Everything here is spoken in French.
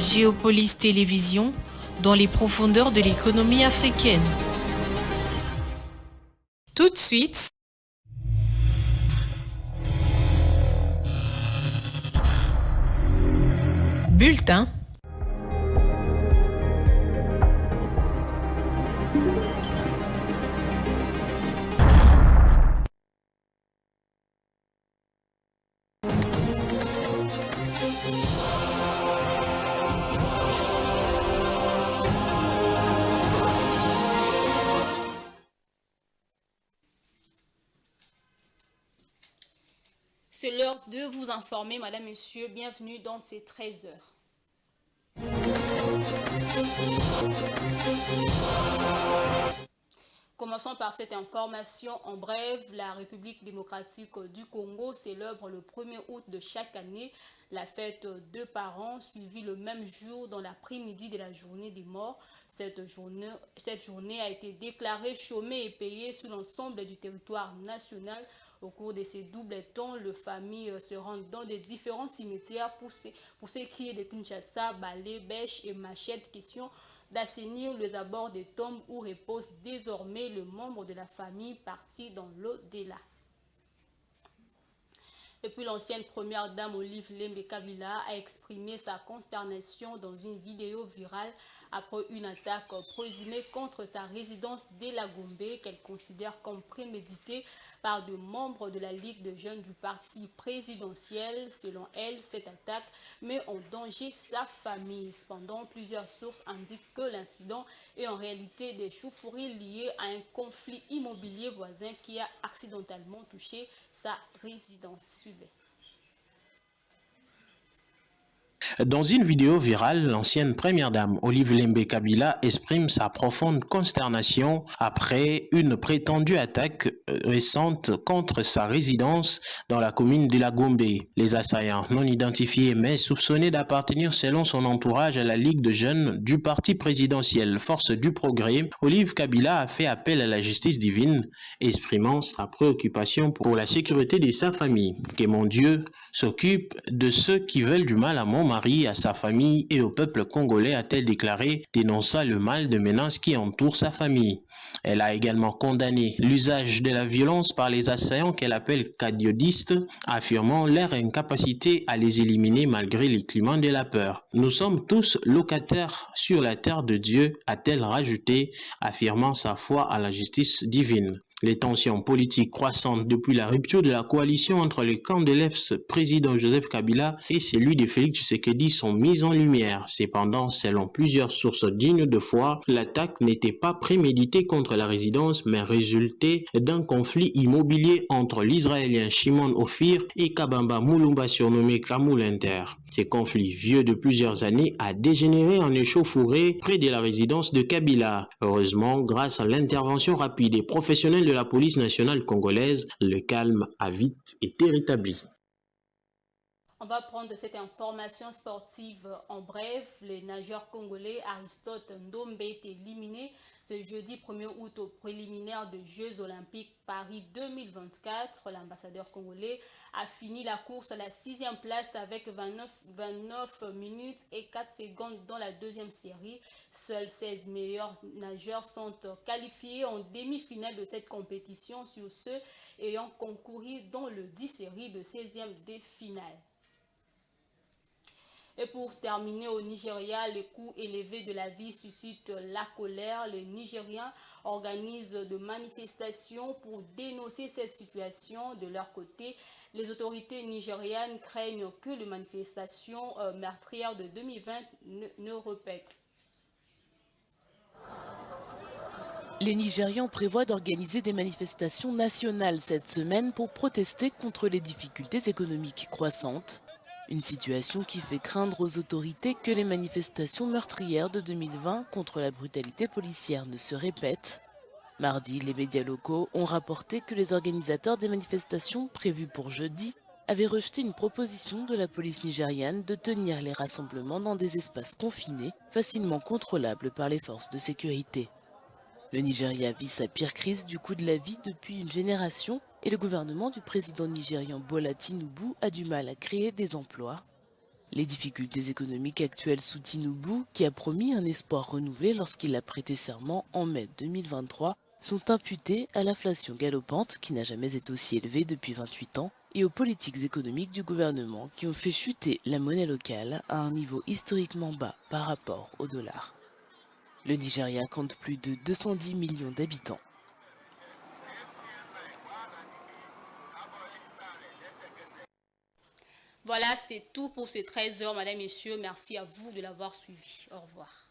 Géopolis Télévision, dans les profondeurs de l'économie africaine. Tout de suite, bulletin. C'est l'heure de vous informer, Madame, Monsieur. Bienvenue dans ces 13 heures. Commençons par cette information en bref. La République démocratique du Congo célèbre le 1er août de chaque année la fête de parents, suivie le même jour dans l'après-midi de la journée des morts. Cette journée a été déclarée chômée et payée sur l'ensemble du territoire national. Au cours de ces doubles temps, les familles se rendent dans les différents cimetières pour ce qui est de Kinshasa, balai, bêche et machette. Question d'assainir les abords des tombes où repose désormais le membre de la famille parti dans l'au-delà. Et puis l'ancienne première dame Olive Lembe Kabila a exprimé sa consternation dans une vidéo virale après une attaque présumée contre sa résidence de la Gombe qu'elle considère comme préméditée par des membres de la Ligue de jeunes du parti présidentiel. Selon elle, cette attaque met en danger sa famille. Cependant, plusieurs sources indiquent que l'incident est en réalité des chauffourées liées à un conflit immobilier voisin qui a accidentellement touché sa résidence. Suivez. Dans une vidéo virale, l'ancienne première dame Olive Lembe Kabila exprime sa profonde consternation après une prétendue attaque récente contre sa résidence dans la commune de la Gombe. Les assaillants non identifiés mais soupçonnés d'appartenir selon son entourage à la Ligue de jeunes du parti présidentiel Force du Progrès, Olive Kabila a fait appel à la justice divine, exprimant sa préoccupation pour la sécurité de sa famille. Que mon Dieu s'occupe de ceux qui veulent du mal à mon mari, à sa famille et au peuple congolais, a-t-elle déclaré, dénonçant le mal de menaces qui entoure sa famille. Elle a également condamné l'usage de la violence par les assaillants qu'elle appelle cadiodistes, affirmant leur incapacité à les éliminer malgré les climats de la peur. Nous sommes tous locataires sur la terre de Dieu, a-t-elle rajouté, affirmant sa foi à la justice divine. Les tensions politiques croissantes depuis la rupture de la coalition entre le camp de l'ex-président Joseph Kabila et celui de Félix Tshisekedi sont mises en lumière. Cependant, selon plusieurs sources dignes de foi, l'attaque n'était pas préméditée contre la résidence, mais résultait d'un conflit immobilier entre l'Israélien Shimon Ophir et Kabamba Mulumba surnommé Kamulenter. Ce conflit, vieux de plusieurs années, a dégénéré en échauffourée près de la résidence de Kabila. Heureusement, grâce à l'intervention rapide et professionnelle de la police nationale congolaise, le calme a vite été rétabli. On va prendre cette information sportive en bref. Le nageur congolais Aristote Ndombe est éliminé ce jeudi 1er août au préliminaire des Jeux Olympiques Paris 2024. L'ambassadeur congolais a fini la course à la 6e place avec 29 minutes et 4 secondes dans la deuxième série. Seuls 16 meilleurs nageurs sont qualifiés en demi-finale de cette compétition sur ceux ayant concouru dans le 10 séries de 16e des finales. Et pour terminer, au Nigeria, les coûts élevés de la vie suscitent la colère. Les Nigériens organisent des manifestations pour dénoncer cette situation. De leur côté, les autorités nigérianes craignent que les manifestations meurtrières de 2020 ne répètent. Les Nigérians prévoient d'organiser des manifestations nationales cette semaine pour protester contre les difficultés économiques croissantes. Une situation qui fait craindre aux autorités que les manifestations meurtrières de 2020 contre la brutalité policière ne se répètent. Mardi, les médias locaux ont rapporté que les organisateurs des manifestations prévues pour jeudi avaient rejeté une proposition de la police nigériane de tenir les rassemblements dans des espaces confinés, facilement contrôlables par les forces de sécurité. Le Nigeria vit sa pire crise du coût de la vie depuis une génération et le gouvernement du président nigérian Bola Tinubu a du mal à créer des emplois. Les difficultés économiques actuelles sous Tinubu, qui a promis un espoir renouvelé lorsqu'il a prêté serment en mai 2023, sont imputées à l'inflation galopante qui n'a jamais été aussi élevée depuis 28 ans et aux politiques économiques du gouvernement qui ont fait chuter la monnaie locale à un niveau historiquement bas par rapport au dollar. Le Nigeria compte plus de 210 millions d'habitants. Voilà, c'est tout pour ces 13 heures, mesdames, messieurs. Merci à vous de l'avoir suivi. Au revoir.